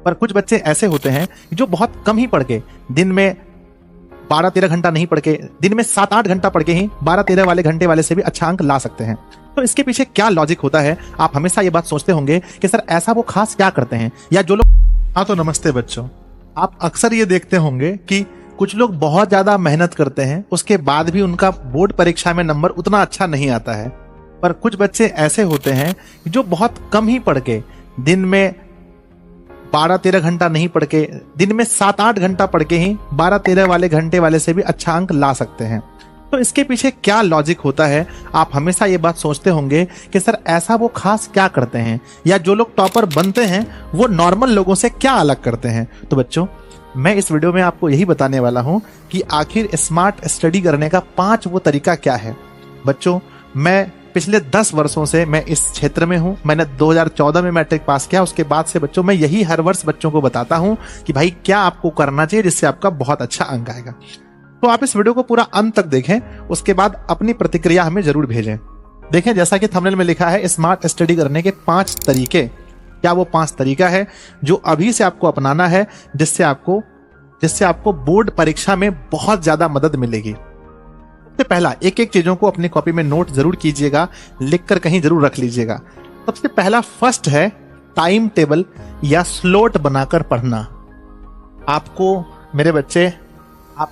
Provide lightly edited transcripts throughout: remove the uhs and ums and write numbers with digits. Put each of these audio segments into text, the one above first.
पर कुछ बच्चे ऐसे होते हैं जो बहुत कम ही पढ़ के, दिन में 12-13 घंटा नहीं पढ़ के, दिन में 7-8 घंटा पढ़ के ही 12-13 वाले घंटे वाले से भी अच्छा अंक ला सकते हैं। तो इसके पीछे क्या लॉजिक होता है? आप हमेशा ये बात सोचते होंगे कि सर ऐसा वो खास क्या करते हैं, या जो लोग। हाँ तो नमस्ते बच्चों, आप अक्सर ये देखते होंगे कि कुछ लोग बहुत ज्यादा मेहनत करते हैं, उसके बाद भी उनका बोर्ड परीक्षा में नंबर उतना अच्छा नहीं आता है। पर कुछ बच्चे ऐसे होते हैं जो बहुत कम ही पढ़ के, दिन में 12-13 घंटा नहीं पढ़ के, दिन में 7-8 घंटा पढ़ के ही 12-13 वाले घंटे वाले से भी अच्छा अंक ला सकते हैं। तो इसके पीछे क्या लॉजिक होता है? आप हमेशा ये बात सोचते होंगे कि सर ऐसा वो खास क्या करते हैं, या जो लोग टॉपर बनते हैं वो नॉर्मल लोगों से क्या अलग करते हैं। तो बच्चों, मैं इस वीडियो में आपको यही बताने वाला हूं कि आखिर स्मार्ट स्टडी करने का 5 वो तरीका क्या है। बच्चों, मैं पिछले 10 वर्षों से मैं इस क्षेत्र में हूं। मैंने 2014 में मैट्रिक पास किया। उसके बाद से बच्चों मैं यही हर वर्ष बच्चों को बताता हूं कि भाई क्या आपको करना चाहिए जिससे आपका बहुत अच्छा अंक आएगा। तो आप इस वीडियो को पूरा अंत तक देखें, उसके बाद अपनी प्रतिक्रिया हमें जरूर भेजें। देखें, जैसा कि थंबनेल में लिखा है स्मार्ट स्टडी करने के 5 तरीके। क्या वो 5 तरीका है जो अभी से आपको अपनाना है, जिससे आपको बोर्ड परीक्षा में बहुत ज्यादा मदद मिलेगी। सबसे पहला, एक एक चीजों को अपनी कॉपी में नोट जरूर कीजिएगा, लिखकर कहीं जरूर रख लीजिएगा। सबसे पहला फर्स्ट है टाइम टेबल या स्लॉट बनाकर पढ़ना। आपको मेरे बच्चे, आप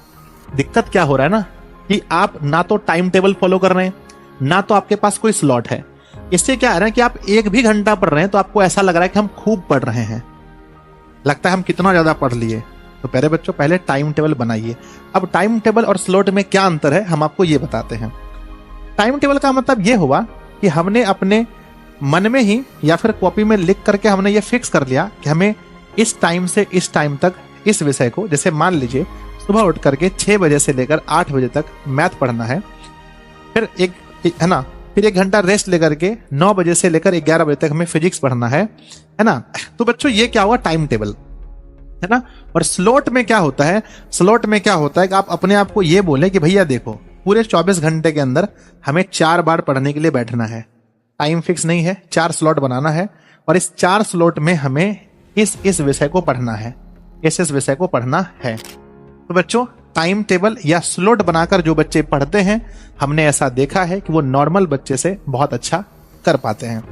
दिक्कत क्या हो रहा है ना कि आप ना तो टाइम टेबल फॉलो कर रहे हैं, ना तो आपके पास कोई स्लॉट है। इससे क्या है ना कि आप 1 भी घंटा पढ़ रहे हैं तो आपको ऐसा लग रहा है कि हम खूब पढ़ रहे हैं, लगता है हम कितना ज्यादा पढ़ लिए। तो पहले बच्चों, पहले टाइम टेबल बनाइए। अब टाइम टेबल और स्लॉट में क्या अंतर है हम आपको ये बताते हैं। टाइम टेबल का मतलब ये हुआ कि हमने अपने मन में ही या फिर कॉपी में लिख करके हमने ये फिक्स कर लिया कि हमें इस टाइम से इस टाइम तक इस विषय को, जैसे मान लीजिए सुबह उठ करके 6 बजे से लेकर 8 बजे तक मैथ पढ़ना है, फिर फिर 1 घंटा रेस्ट लेकर के 9 बजे से लेकर 11 बजे तक हमें फिजिक्स पढ़ना है ना। तो बच्चों ये क्या हुआ, टाइम टेबल है ना। और स्लॉट में क्या होता है, स्लॉट में क्या होता है कि आप अपने आप को ये बोले कि भैया देखो, पूरे 24 घंटे के अंदर हमें 4 बार पढ़ने के लिए बैठना है। टाइम फिक्स नहीं है, 4 स्लॉट बनाना है और इस 4 स्लॉट में हमें इस विषय को पढ़ना है, इस विषय को पढ़ना है। तो बच्चों, टाइम टेबल या स्लॉट बनाकर जो बच्चे पढ़ते हैं, हमने ऐसा देखा है कि वो नॉर्मल बच्चे से बहुत अच्छा कर पाते हैं।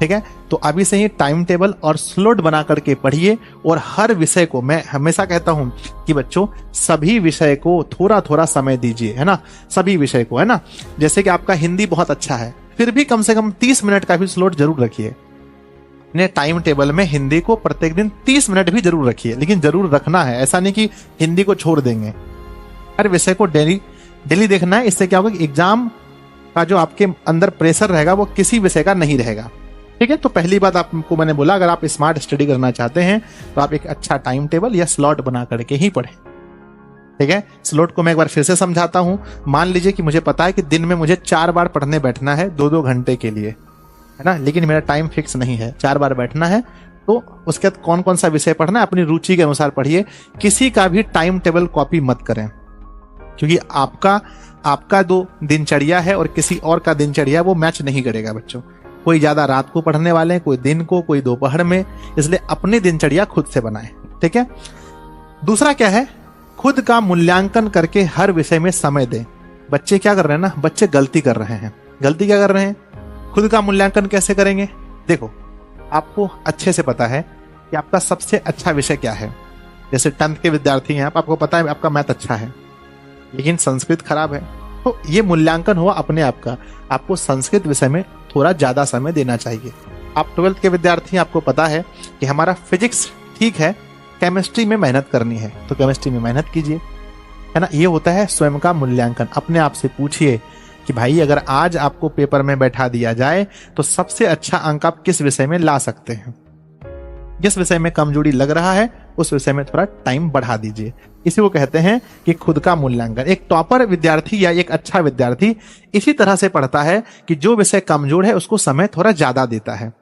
ठीक है, तो अभी से ही टाइम टेबल और स्लॉट बना करके पढ़िए। और हर विषय को, मैं हमेशा कहता हूं कि बच्चों सभी विषय को थोड़ा थोड़ा समय दीजिए, है ना, सभी विषय को, है ना। जैसे कि आपका हिंदी बहुत अच्छा है, फिर भी कम से कम 30 मिनट का भी स्लॉट जरूर रखिए अपने टाइम टेबल में। हिंदी को प्रत्येक दिन 30 मिनट भी जरूर रखिए, लेकिन जरूर रखना है, ऐसा नहीं कि हिंदी को छोड़ देंगे। हर विषय को डेली देखना है। इससे क्या होगा कि एग्जाम का जो आपके अंदर प्रेशर रहेगा वो किसी विषय का नहीं रहेगा। ठीक है, तो पहली बात आपको मैंने बोला, अगर आप स्मार्ट स्टडी करना चाहते हैं तो आप एक अच्छा टाइम टेबल या स्लॉट बना करके ही पढ़ें। ठीक है, स्लॉट को मैं एक बार फिर से समझाता हूं। मान लीजिए कि मुझे पता है कि दिन में मुझे 4 बार पढ़ने बैठना है 2-2 घंटे के लिए, है ना, लेकिन मेरा टाइम फिक्स नहीं है, 4 बार बैठना है। तो उसके बाद कौन कौन सा विषय पढ़ना है अपनी रुचि के अनुसार पढ़िए। किसी का भी टाइम टेबल कॉपी मत करें, क्योंकि आपका जो दिनचर्या है और किसी और का दिनचर्या वो मैच नहीं करेगा बच्चों। कोई ज्यादा रात को पढ़ने वाले हैं, कोई दिन को, कोई दोपहर में, इसलिए अपनी दिनचर्या खुद से बनाएं। ठीक है, दूसरा क्या है, खुद का मूल्यांकन करके हर विषय में समय दें। बच्चे क्या कर रहे हैं ना, बच्चे गलती कर रहे हैं। गलती क्या कर रहे हैं, खुद का मूल्यांकन कैसे करेंगे। देखो, आपको अच्छे से पता है कि आपका सबसे अच्छा विषय क्या है। जैसे 10th के विद्यार्थी हैं, आपको पता है आपका मैथ अच्छा है लेकिन संस्कृत खराब है, तो ये मूल्यांकन हुआ अपने आप का। आपको संस्कृत विषय में थोड़ा ज्यादा समय देना चाहिए। आप 12th के विद्यार्थी, आपको पता है कि हमारा फिजिक्स ठीक है, केमिस्ट्री में मेहनत करनी है तो केमिस्ट्री में मेहनत कीजिए, है ना। ये होता है स्वयं का मूल्यांकन। अपने आप से पूछिए कि भाई अगर आज आपको पेपर में बैठा दिया जाए तो सबसे अच्छा अंक आप किस विषय में ला सकते हैं। जिस विषय में कमजोरी लग रहा है उस विषय में थोड़ा टाइम बढ़ा दीजिए। इसी को कहते हैं कि खुद का मूल्यांकन। एक टॉपर विद्यार्थी या एक अच्छा विद्यार्थी इसी तरह से पढ़ता है कि जो विषय कमजोर है उसको समय थोड़ा ज्यादा देता है।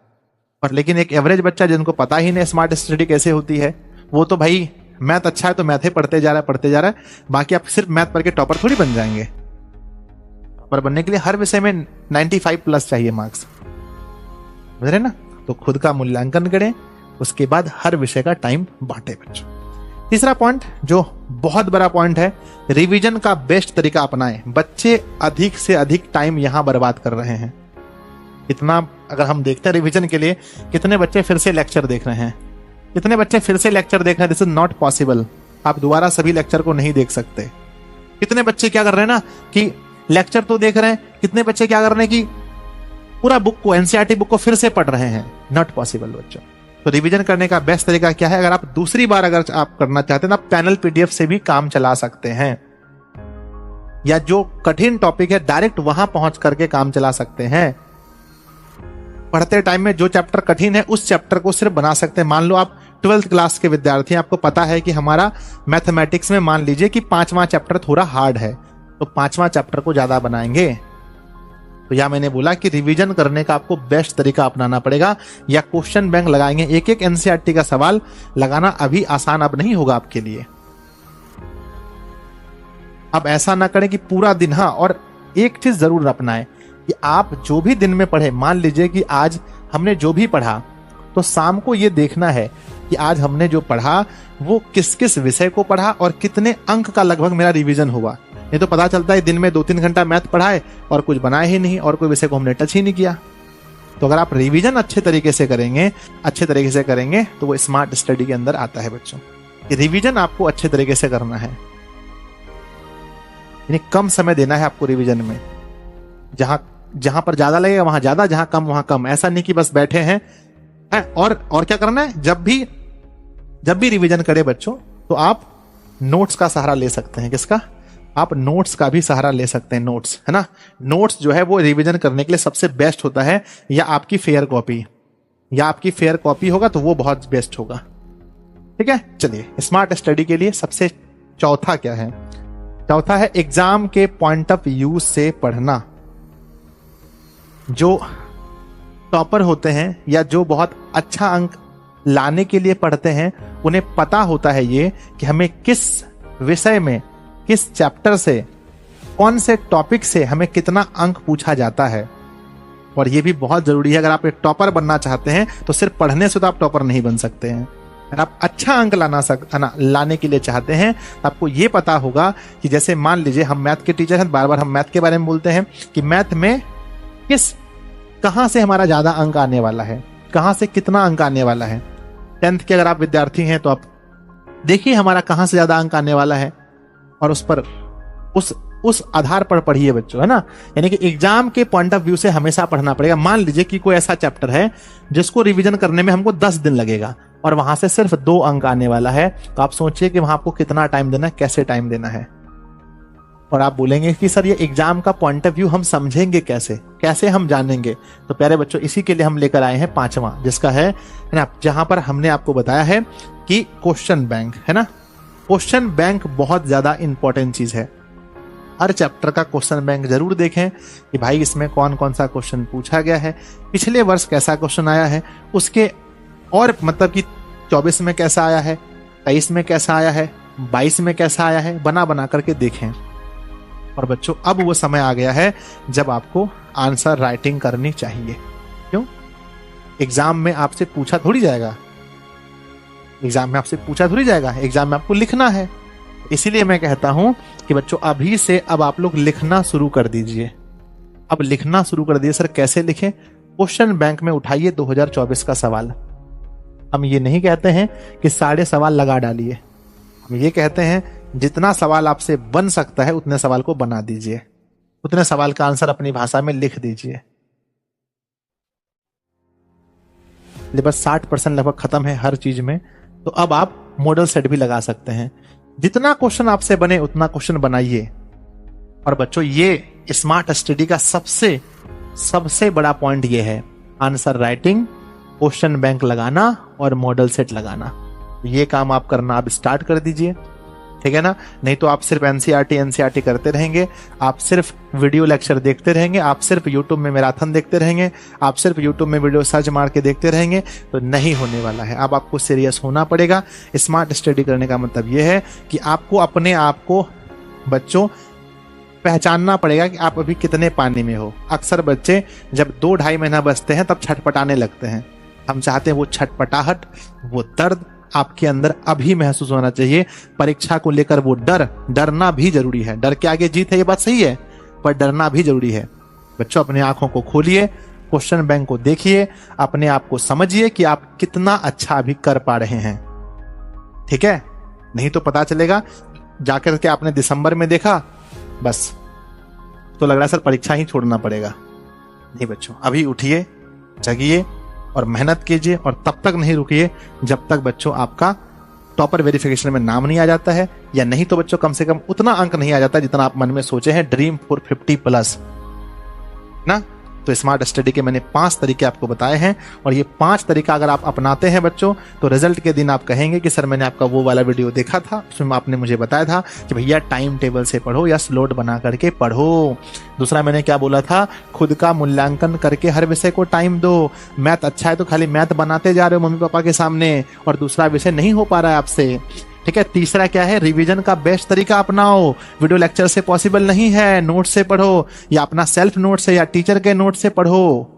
और लेकिन एक एवरेज बच्चा जिनको पता ही नहीं स्मार्ट स्टडी कैसे होती है, वो तो भाई मैथ अच्छा है तो मैथ ही पढ़ते जा रहा है। बाकी आप सिर्फ मैथ पढ़ के टॉपर थोड़ी बन जाएंगे। टॉपर बनने के लिए हर विषय में 95 प्लस चाहिए मार्क्स, समझ रहे ना। तो खुद का मूल्यांकन करें, उसके बाद हर विषय का टाइम बांटे बच्चों। तीसरा पॉइंट जो बहुत बड़ा पॉइंट है, रिवीजन का बेस्ट तरीका अपनाएं। बच्चे अधिक से अधिक टाइम यहां बर्बाद कर रहे हैं। इतना अगर हम देखते हैं रिवीजन के लिए, कितने बच्चे फिर से लेक्चर देख रहे हैं, कितने बच्चे फिर से लेक्चर देख रहे हैं। This is not possible. आप दोबारा सभी लेक्चर को नहीं देख सकते। कितने बच्चे क्या कर रहे हैं ना कि लेक्चर तो देख रहे हैं, कितने बच्चे क्या कर रहे हैं कि पूरा बुक को, एनसीईआरटी बुक को फिर से पढ़ रहे हैं। नॉट पॉसिबल बच्चों। तो रिवीजन करने का बेस्ट तरीका क्या है? अगर आप दूसरी बार अगर आप करना चाहते हैं ना, आप पैनल पीडीएफ से भी काम चला सकते हैं, या जो कठिन टॉपिक है डायरेक्ट वहां पहुंच करके काम चला सकते हैं। पढ़ते टाइम में जो चैप्टर कठिन है उस चैप्टर को सिर्फ बना सकते हैं। मान लो आप 12th क्लास के विद्यार्थी हैं, आपको पता है कि हमारा मैथमेटिक्स में मान लीजिए कि 5वां चैप्टर थोड़ा हार्ड है, तो 5वां चैप्टर को ज्यादा बनाएंगे। तो या मैंने बोला कि रिवीजन करने का आपको बेस्ट तरीका अपनाना पड़ेगा, या क्वेश्चन बैंक लगाएंगे। एक एक एनसीईआरटी का सवाल लगाना अभी आसान अब नहीं होगा आपके लिए। अब ऐसा ना करें कि पूरा दिन, हाँ, और एक चीज जरूर अपनाएं कि आप जो भी दिन में पढ़े, मान लीजिए कि आज हमने जो भी पढ़ा, तो शाम को ये देखना है कि आज हमने जो पढ़ा वो किस किस विषय को पढ़ा और कितने अंक का लगभग मेरा रिवीजन हुआ। नहीं तो पता चलता है दिन में 2-3 घंटा मैथ पढ़ाए और कुछ बनाए ही नहीं, और कोई विषय को हमने टच ही नहीं किया। तो अगर आप रिवीजन अच्छे तरीके से करेंगे तो वो स्मार्ट स्टडी के अंदर आता है बच्चों। रिवीजन आपको अच्छे तरीके से करना है, यानी कम समय देना है आपको रिवीजन में। जहां पर ज्यादा लगेगा वहां ज्यादा, जहां कम वहां कम। ऐसा नहीं कि बस बैठे हैं। और क्या करना है, जब भी रिवीजन करें बच्चों, तो आप नोट्स का सहारा ले सकते हैं। किसका? आप नोट्स का भी सहारा ले सकते हैं। नोट्स, है ना, नोट्स जो है वो रिवीजन करने के लिए सबसे बेस्ट होता है। या आपकी फेयर कॉपी होगा तो वो बहुत बेस्ट होगा। ठीक है, चलिए स्मार्ट स्टडी के लिए सबसे चौथा क्या है? चौथा है एग्जाम के पॉइंट ऑफ व्यू से पढ़ना। जो टॉपर होते हैं या जो बहुत अच्छा अंक लाने के लिए पढ़ते हैं, उन्हें पता होता है ये कि हमें किस विषय में, किस चैप्टर से, कौन से टॉपिक से हमें कितना अंक पूछा जाता है। और ये भी बहुत जरूरी है, अगर आप एक टॉपर बनना चाहते हैं तो सिर्फ पढ़ने से तो आप टॉपर नहीं बन सकते हैं। अगर आप अच्छा अंक लाने के लिए चाहते हैं तो आपको ये पता होगा कि जैसे मान लीजिए हम मैथ के टीचर हैं, बार बार हम मैथ के बारे में बोलते हैं कि मैथ में कहां से हमारा ज्यादा अंक आने वाला है, कहां से कितना अंक आने वाला है। 10th के अगर आप विद्यार्थी हैं तो आप देखिए हमारा कहां से ज्यादा अंक आने वाला है, और उस पर उस आधार पर पढ़िए बच्चों, है ना। यानी कि एग्जाम के पॉइंट ऑफ व्यू से हमेशा पढ़ना पड़ेगा। मान लीजिए कि कोई ऐसा चैप्टर है जिसको रिवीजन करने में हमको 10 दिन लगेगा और वहां से सिर्फ 2 अंक आने वाला है, तो आप सोचिए कि वहां आपको कितना टाइम देना है, कैसे टाइम देना है। और आप बोलेंगे कि सर ये एग्जाम का पॉइंट ऑफ व्यू हम समझेंगे कैसे हम जानेंगे? तो प्यारे बच्चों, इसी के लिए हम लेकर आए हैं 5वां, जिसका है ना, जहां पर हमने आपको बताया है कि क्वेश्चन बैंक, है ना। क्वेश्चन बैंक बहुत ज्यादा इंपॉर्टेंट चीज है। हर चैप्टर का क्वेश्चन बैंक जरूर देखें कि भाई इसमें कौन कौन सा क्वेश्चन पूछा गया है, पिछले वर्ष कैसा क्वेश्चन आया है, उसके और मतलब कि 24 में कैसा आया है, 23 में कैसा आया है, 22 में कैसा आया है, बना करके देखें। और बच्चों, अब वो समय आ गया है जब आपको आंसर राइटिंग करनी चाहिए। क्यों? एग्जाम में आपसे पूछा थोड़ी जाएगा, एग्जाम में आपको लिखना है। इसीलिए मैं कहता हूं कि बच्चों अभी से अब आप लोग लिखना शुरू कर दीजिए। अब लिखना शुरू कर दीजिए। सर कैसे लिखें? क्वेश्चन बैंक में उठाइए 2024 का सवाल। हम ये नहीं कहते हैं कि सारे सवाल लगा डालिए, हम ये कहते हैं जितना सवाल आपसे बन सकता है उतने सवाल को बना दीजिए, उतने सवाल का आंसर अपनी भाषा में लिख दीजिए। बस 60% लगभग खत्म है हर चीज में। तो अब आप मॉडल सेट भी लगा सकते हैं। जितना क्वेश्चन आपसे बने उतना क्वेश्चन बनाइए। और बच्चों, ये स्मार्ट स्टडी का सबसे बड़ा पॉइंट ये है, आंसर राइटिंग, क्वेश्चन बैंक लगाना और मॉडल सेट लगाना। ये काम आप करना आप स्टार्ट कर दीजिए, ठीक है ना। नहीं तो आप सिर्फ एनसीईआरटी करते रहेंगे, आप सिर्फ वीडियो लेक्चर देखते रहेंगे, आप सिर्फ यूट्यूब में मैराथन देखते रहेंगे, आप सिर्फ यूट्यूब में वीडियो सर्च मार के देखते रहेंगे, तो नहीं होने वाला है। अब आपको सीरियस होना पड़ेगा। स्मार्ट स्टडी करने का मतलब यह है कि आपको अपने आप को बच्चों पहचानना पड़ेगा कि आप अभी कितने पानी में हो। अक्सर बच्चे जब 2-2.5 महीना बचते हैं तब छटपटाने लगते हैं हम चाहते हैं वो छटपटाहट, वो दर्द आपके अंदर अभी महसूस होना चाहिए। परीक्षा को लेकर वो डरना भी जरूरी है। डर के आगे जीत है, ये बात सही है, पर डरना भी जरूरी है। बच्चों अपने आंखों को खोलिए, क्वेश्चन बैंक को देखिए, अपने आप को समझिए कि आप कितना अच्छा अभी कर पा रहे हैं। ठीक है, नहीं तो पता चलेगा जाकर के आपने दिसंबर में देखा, बस तो लग रहा है सर परीक्षा ही छोड़ना पड़ेगा। नहीं बच्चों, अभी उठिए, जगिए और मेहनत कीजिए, और तब तक नहीं रुकिए जब तक बच्चों आपका टॉपर वेरिफिकेशन में नाम नहीं आ जाता है, या नहीं तो बच्चों कम से कम उतना अंक नहीं आ जाता जितना आप मन में सोचे हैं, ड्रीम फॉर 50+ ना। तो स्मार्ट स्टडी के मैंने 5 तरीके आपको बताए हैं, और ये 5 तरीका अगर आप अपनाते हैं बच्चों, तो रिजल्ट के दिन आप कहेंगे कि सर मैंने आपका वो वाला वीडियो देखा था, उसमें आपने मुझे बताया था कि भैया टाइम टेबल से पढ़ो या स्लोट बना करके पढ़ो। दूसरा मैंने क्या बोला था, खुद का मूल्यांकन करके हर विषय को टाइम दो। मैथ अच्छा है तो खाली मैथ बनाते जा रहे हो मम्मी पापा के सामने, और दूसरा विषय नहीं हो पा रहा है आपसे। ठीक है, तीसरा क्या है, रिवीजन का बेस्ट तरीका अपनाओ। वीडियो लेक्चर से पॉसिबल नहीं है, नोट से पढ़ो, या अपना सेल्फ नोट से या टीचर के नोट से पढ़ो।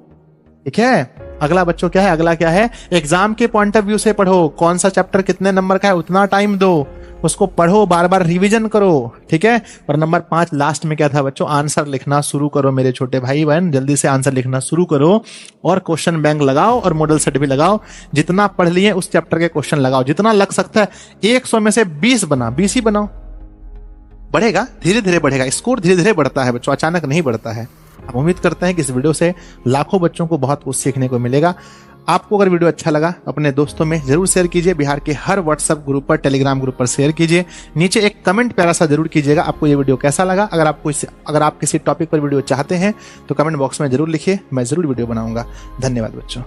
ठीक है, अगला बच्चों क्या है, अगला क्या है, एग्जाम के पॉइंट ऑफ व्यू से पढ़ो। कौन सा चैप्टर कितने नंबर का है उतना टाइम दो, उसको पढ़ो, बार बार रिवीजन करो। ठीक है, और नंबर 5 लास्ट में क्या था बच्चों, आंसर लिखना शुरू करो मेरे छोटे भाई बहन, जल्दी से आंसर लिखना शुरू करो, और क्वेश्चन बैंक लगाओ और मॉडल सेट भी लगाओ। जितना पढ़ लिए उस चैप्टर के क्वेश्चन लगाओ, जितना लग सकता है। 100 में से 20 बना, 20 ही बनाओ, बढ़ेगा, धीरे धीरे बढ़ेगा, स्कोर धीरे धीरे बढ़ता है बच्चों, अचानक नहीं बढ़ता है। हम उम्मीद करते हैं कि इस वीडियो से लाखों बच्चों को बहुत कुछ सीखने को मिलेगा। आपको अगर वीडियो अच्छा लगा अपने दोस्तों में जरूर शेयर कीजिए, बिहार के हर व्हाट्सएप ग्रुप पर, टेलीग्राम ग्रुप पर शेयर कीजिए। नीचे एक कमेंट प्यारा सा जरूर कीजिएगा आपको ये वीडियो कैसा लगा। अगर आप किसी टॉपिक पर वीडियो चाहते हैं तो कमेंट बॉक्स में जरूर लिखिए, मैं जरूर वीडियो बनाऊंगा। धन्यवाद बच्चों।